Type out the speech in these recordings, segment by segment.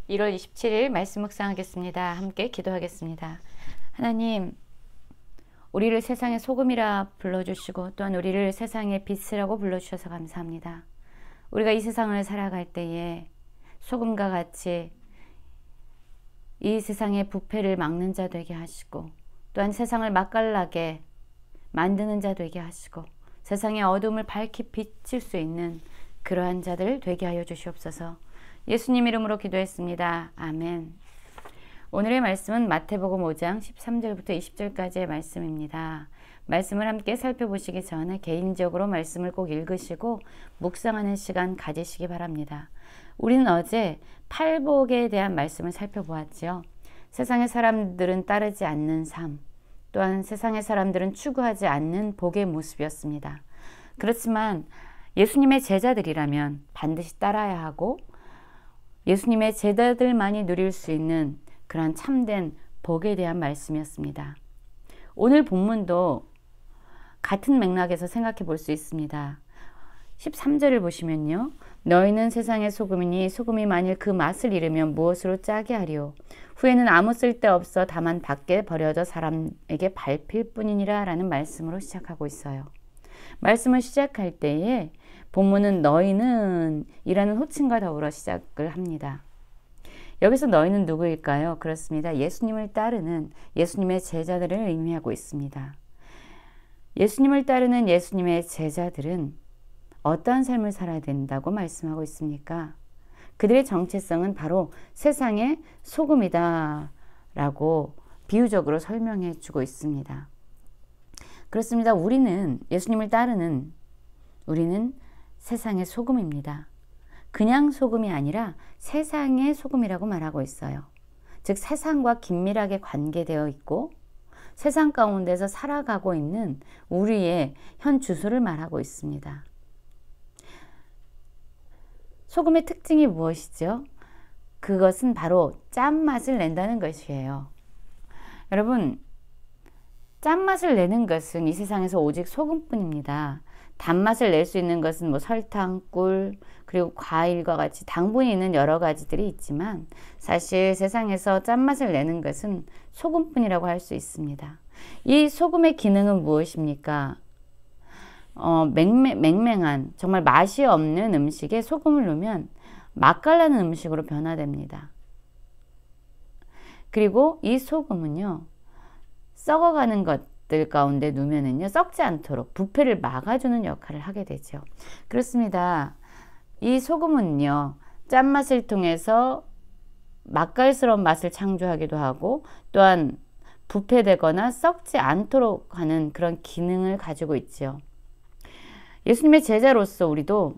1월 27일 말씀 묵상하겠습니다. 함께 기도하겠습니다. 하나님, 우리를 세상의 소금이라 불러주시고 또한 우리를 세상의 빛이라고 불러주셔서 감사합니다. 우리가 이 세상을 살아갈 때에 소금과 같이 이 세상의 부패를 막는 자 되게 하시고 또한 세상을 맛깔나게 만드는 자 되게 하시고 세상의 어둠을 밝히 비칠 수 있는 그러한 자들 되게 하여 주시옵소서. 예수님 이름으로 기도했습니다. 아멘. 오늘의 말씀은 마태복음 5장 13절부터 20절까지의 말씀입니다. 말씀을 함께 살펴보시기 전에 개인적으로 말씀을 꼭 읽으시고 묵상하는 시간 가지시기 바랍니다. 우리는 어제 팔복에 대한 말씀을 살펴보았죠. 세상의 사람들은 따르지 않는 삶, 또한 세상의 사람들은 추구하지 않는 복의 모습이었습니다. 그렇지만 예수님의 제자들이라면 반드시 따라야 하고 예수님의 제자들만이 누릴 수 있는 그런 참된 복에 대한 말씀이었습니다. 오늘 본문도 같은 맥락에서 생각해 볼 수 있습니다. 13절을 보시면요. 너희는 세상의 소금이니 소금이 만일 그 맛을 잃으면 무엇으로 짜게 하리요. 후에는 아무 쓸데없어 다만 밖에 버려져 사람에게 밟힐 뿐이니라 라는 말씀으로 시작하고 있어요. 말씀을 시작할 때에 본문은 너희는 이라는 호칭과 더불어 시작을 합니다. 여기서 너희는 누구일까요? 그렇습니다. 예수님을 따르는 예수님의 제자들을 의미하고 있습니다. 예수님을 따르는 예수님의 제자들은 어떠한 삶을 살아야 된다고 말씀하고 있습니까? 그들의 정체성은 바로 세상의 소금이다 라고 비유적으로 설명해 주고 있습니다. 그렇습니다. 우리는 예수님을 따르는 우리는 세상의 소금입니다. 그냥 소금이 아니라 세상의 소금이라고 말하고 있어요. 즉 세상과 긴밀하게 관계되어 있고 세상 가운데서 살아가고 있는 우리의 현 주소를 말하고 있습니다. 소금의 특징이 무엇이죠? 그것은 바로 짠맛을 낸다는 것이에요. 여러분, 짠맛을 내는 것은 이 세상에서 오직 소금뿐입니다. 단맛을 낼 수 있는 것은 설탕, 꿀, 그리고 과일과 같이 당분이 있는 여러 가지들이 있지만 사실 세상에서 짠맛을 내는 것은 소금뿐이라고 할 수 있습니다. 이 소금의 기능은 무엇입니까? 맹맹한 정말 맛이 없는 음식에 소금을 넣으면 맛깔나는 음식으로 변화됩니다. 그리고 이 소금은요. 썩어가는 것들 가운데 넣으면은요. 썩지 않도록 부패를 막아주는 역할을 하게 되죠. 그렇습니다. 이 소금은요. 짠맛을 통해서 맛깔스러운 맛을 창조하기도 하고 또한 부패되거나 썩지 않도록 하는 그런 기능을 가지고 있죠. 예수님의 제자로서 우리도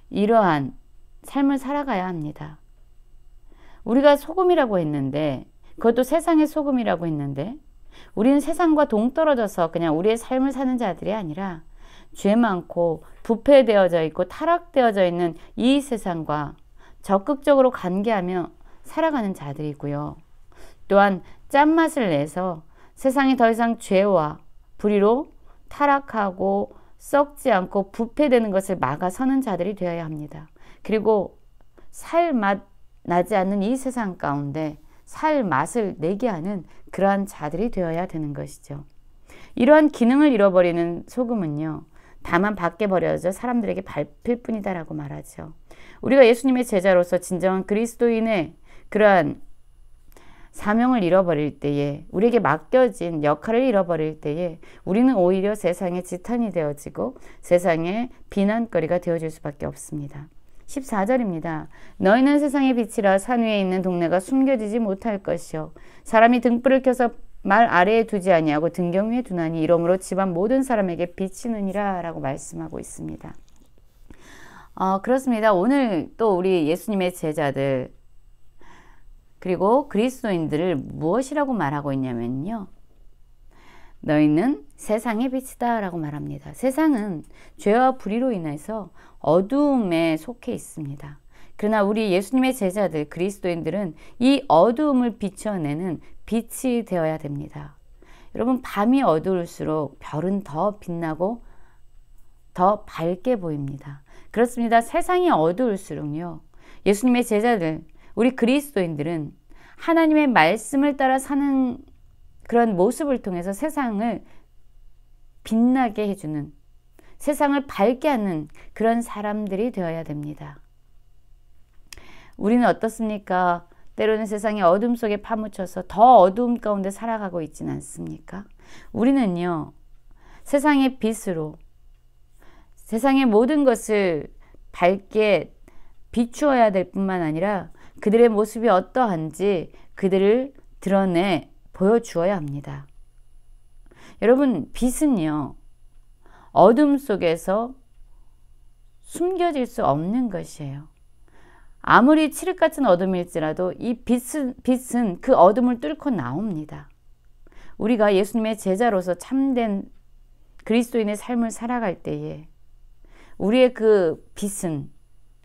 이러한 삶을 살아가야 합니다. 우리가 소금이라고 했는데 그것도 세상의 소금이라고 했는데 우리는 세상과 동떨어져서 그냥 우리의 삶을 사는 자들이 아니라 죄 많고 부패되어져 있고 타락되어져 있는 이 세상과 적극적으로 관계하며 살아가는 자들이고요. 또한 짠맛을 내서 세상이 더 이상 죄와 불의로 타락하고 썩지 않고 부패되는 것을 막아서는 자들이 되어야 합니다. 그리고 살 맛 나지 않는 이 세상 가운데 살 맛을 내게 하는 그러한 자들이 되어야 되는 것이죠. 이러한 기능을 잃어버리는 소금은요. 다만 밖에 버려져 사람들에게 밟힐 뿐이다 라고 말하죠. 우리가 예수님의 제자로서 진정한 그리스도인의 그러한 사명을 잃어버릴 때에 우리에게 맡겨진 역할을 잃어버릴 때에 우리는 오히려 세상의 지탄이 되어지고 세상의 비난거리가 되어질 수밖에 없습니다. 14절입니다. 너희는 세상의 빛이라 산 위에 있는 동네가 숨겨지지 못할 것이요 사람이 등불을 켜서 말 아래에 두지 아니하고 등경 위에 두나니 이러므로 집안 모든 사람에게 비치느니라 라고 말씀하고 있습니다. 그렇습니다. 오늘 또 우리 예수님의 제자들 그리고 그리스도인들을 무엇이라고 말하고 있냐면요. 너희는 세상의 빛이다 라고 말합니다. 세상은 죄와 불의로 인해서 어두움에 속해 있습니다. 그러나 우리 예수님의 제자들 그리스도인들은 이 어두움을 비춰내는 빛이 되어야 됩니다. 여러분 밤이 어두울수록 별은 더 빛나고 더 밝게 보입니다. 그렇습니다. 세상이 어두울수록요. 예수님의 제자들 우리 그리스도인들은 하나님의 말씀을 따라 사는 그런 모습을 통해서 세상을 빛나게 해주는, 세상을 밝게 하는 그런 사람들이 되어야 됩니다. 우리는 어떻습니까? 때로는 세상의 어둠 속에 파묻혀서 더 어두움 가운데 살아가고 있지는 않습니까? 우리는요, 세상의 빛으로 세상의 모든 것을 밝게 비추어야 될 뿐만 아니라 그들의 모습이 어떠한지 그들을 드러내 보여주어야 합니다. 여러분, 빛은요, 어둠 속에서 숨겨질 수 없는 것이에요. 아무리 칠흑 같은 어둠일지라도 이 빛은 그 어둠을 뚫고 나옵니다. 우리가 예수님의 제자로서 참된 그리스도인의 삶을 살아갈 때에 우리의 그 빛은,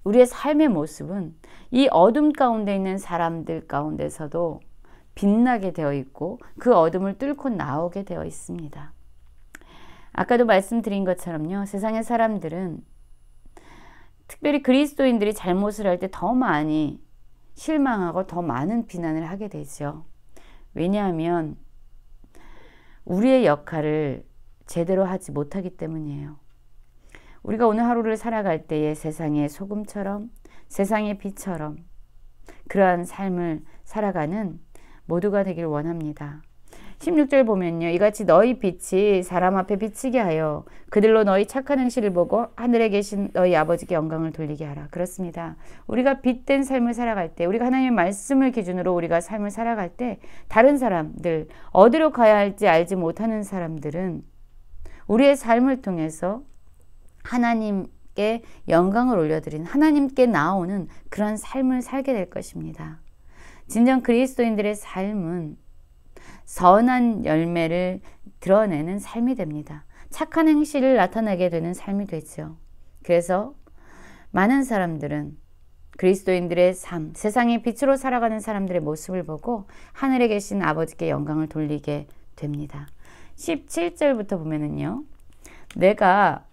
우리의 삶의 모습은 이 어둠 가운데 있는 사람들 가운데서도 빛나게 되어 있고 그 어둠을 뚫고 나오게 되어 있습니다. 아까도 말씀드린 것처럼요, 세상의 사람들은 특별히 그리스도인들이 잘못을 할 때 더 많이 실망하고 더 많은 비난을 하게 되죠. 왜냐하면 우리의 역할을 제대로 하지 못하기 때문이에요. 우리가 오늘 하루를 살아갈 때에 세상의 소금처럼, 세상의 빛처럼 그러한 삶을 살아가는 모두가 되길 원합니다. 16절 보면요, 이같이 너희 빛이 사람 앞에 비치게 하여 그들로 너희 착한 행실을 보고 하늘에 계신 너희 아버지께 영광을 돌리게 하라. 그렇습니다. 우리가 빛된 삶을 살아갈 때, 우리가 하나님의 말씀을 기준으로 우리가 삶을 살아갈 때 다른 사람들, 어디로 가야 할지 알지 못하는 사람들은 우리의 삶을 통해서 하나님께 영광을 올려드리는, 하나님께 나오는 그런 삶을 살게 될 것입니다. 진정 그리스도인들의 삶은 선한 열매를 드러내는 삶이 됩니다. 착한 행실을 나타내게 되는 삶이 되죠. 그래서 많은 사람들은 그리스도인들의 삶, 세상의 빛으로 살아가는 사람들의 모습을 보고 하늘에 계신 아버지께 영광을 돌리게 됩니다. 17절부터 보면은요, 내가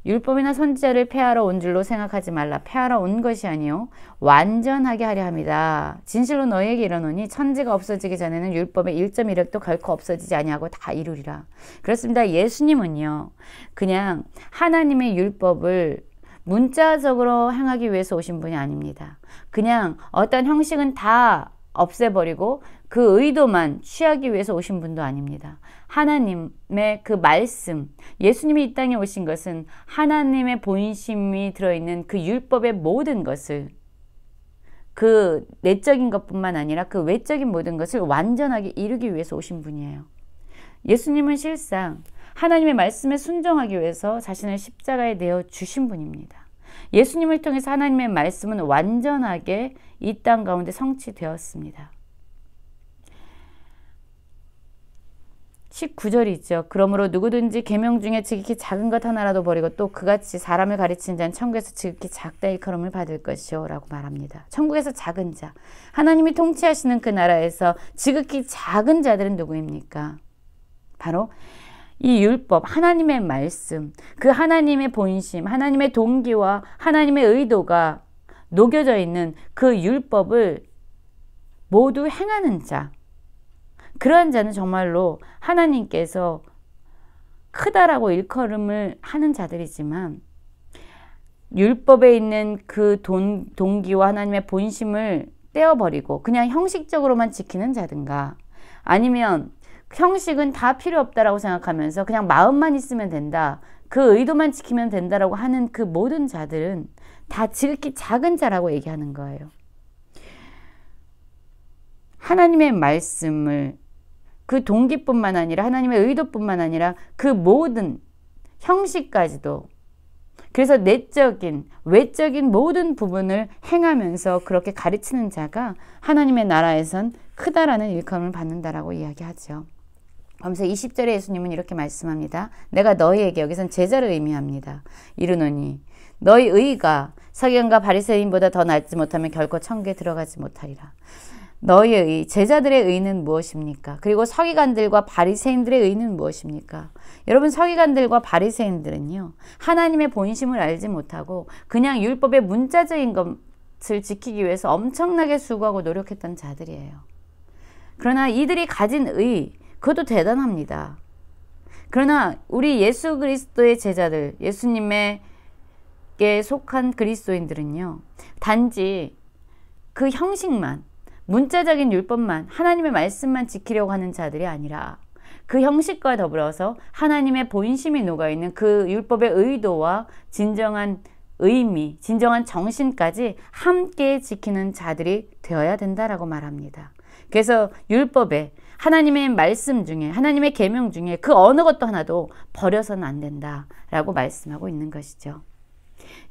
율법이나 선지자를 폐하러 온 줄로 생각하지 말라. 폐하러 온 것이 아니요 완전하게 하려 합니다. 진실로 너희에게 이르노니 천지가 없어지기 전에는 율법의 1.1획도 결코 없어지지 아니하고 다 이루리라. 그렇습니다. 예수님은요, 그냥 하나님의 율법을 문자적으로 행하기 위해서 오신 분이 아닙니다. 그냥 어떤 형식은 다 없애버리고 그 의도만 취하기 위해서 오신 분도 아닙니다. 하나님의 그 말씀, 예수님이 이 땅에 오신 것은 하나님의 본심이 들어있는 그 율법의 모든 것을, 그 내적인 것뿐만 아니라 그 외적인 모든 것을 완전하게 이루기 위해서 오신 분이에요. 예수님은 실상 하나님의 말씀에 순종하기 위해서 자신을 십자가에 내어 주신 분입니다. 예수님을 통해서 하나님의 말씀은 완전하게 이 땅 가운데 성취되었습니다. 19절이죠. 그러므로 누구든지 계명 중에 지극히 작은 것 하나라도 버리고 또 그같이 사람을 가르치는 자는 천국에서 지극히 작다 일컬음을 받을 것이요 라고 말합니다. 천국에서 작은 자, 하나님이 통치하시는 그 나라에서 지극히 작은 자들은 누구입니까? 바로 이 율법, 하나님의 말씀, 그 하나님의 본심, 하나님의 동기와 하나님의 의도가 녹여져 있는 그 율법을 모두 행하는 자, 그러한 자는 정말로 하나님께서 크다라고 일컬음을 하는 자들이지만, 율법에 있는 그 동기와 하나님의 본심을 떼어버리고 그냥 형식적으로만 지키는 자든가, 아니면 형식은 다 필요 없다라고 생각하면서 그냥 마음만 있으면 된다, 그 의도만 지키면 된다라고 하는 그 모든 자들은 다 지극히 작은 자라고 얘기하는 거예요. 하나님의 말씀을, 그 동기뿐만 아니라 하나님의 의도뿐만 아니라 그 모든 형식까지도, 그래서 내적인 외적인 모든 부분을 행하면서 그렇게 가르치는 자가 하나님의 나라에선 크다라는 일컬음을 받는다라고 이야기하죠. 그러면서 20절에 예수님은 이렇게 말씀합니다. 내가 너희에게, 여기선 제자를 의미합니다. 이르노니 너희 의가 서기관과 바리새인보다 더 낫지 못하면 결코 천국에 들어가지 못하리라. 너희의 의, 제자들의 의는 무엇입니까? 그리고 서기관들과 바리새인들의 의는 무엇입니까? 여러분, 서기관들과 바리새인들은요, 하나님의 본심을 알지 못하고 그냥 율법의 문자적인 것 율법을 지키기 위해서 엄청나게 수고하고 노력했던 자들이에요. 그러나 이들이 가진 의, 그것도 대단합니다. 그러나 우리 예수 그리스도의 제자들, 예수님에게 속한 그리스도인들은요, 단지 그 형식만, 문자적인 율법만, 하나님의 말씀만 지키려고 하는 자들이 아니라 그 형식과 더불어서 하나님의 본심이 녹아있는 그 율법의 의도와 진정한 의미, 진정한 정신까지 함께 지키는 자들이 되어야 된다라고 말합니다. 그래서 율법에, 하나님의 말씀 중에, 하나님의 계명 중에 그 어느 것도 하나도 버려서는 안 된다라고 말씀하고 있는 것이죠.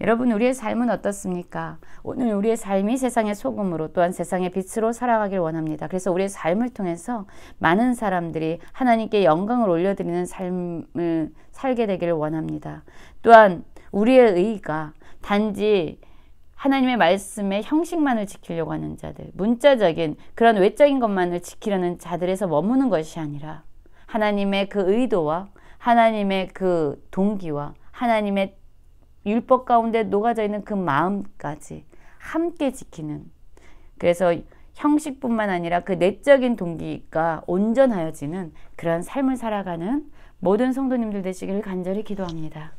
여러분, 우리의 삶은 어떻습니까? 오늘 우리의 삶이 세상의 소금으로, 또한 세상의 빛으로 살아가길 원합니다. 그래서 우리의 삶을 통해서 많은 사람들이 하나님께 영광을 올려드리는 삶을 살게 되기를 원합니다. 또한 우리의 의가 단지 하나님의 말씀의 형식만을 지키려고 하는 자들, 문자적인 그런 외적인 것만을 지키려는 자들에서 머무는 것이 아니라 하나님의 그 의도와 하나님의 그 동기와 하나님의 율법 가운데 녹아져 있는 그 마음까지 함께 지키는, 그래서 형식뿐만 아니라 그 내적인 동기가 온전하여지는 그런 삶을 살아가는 모든 성도님들 되시기를 간절히 기도합니다.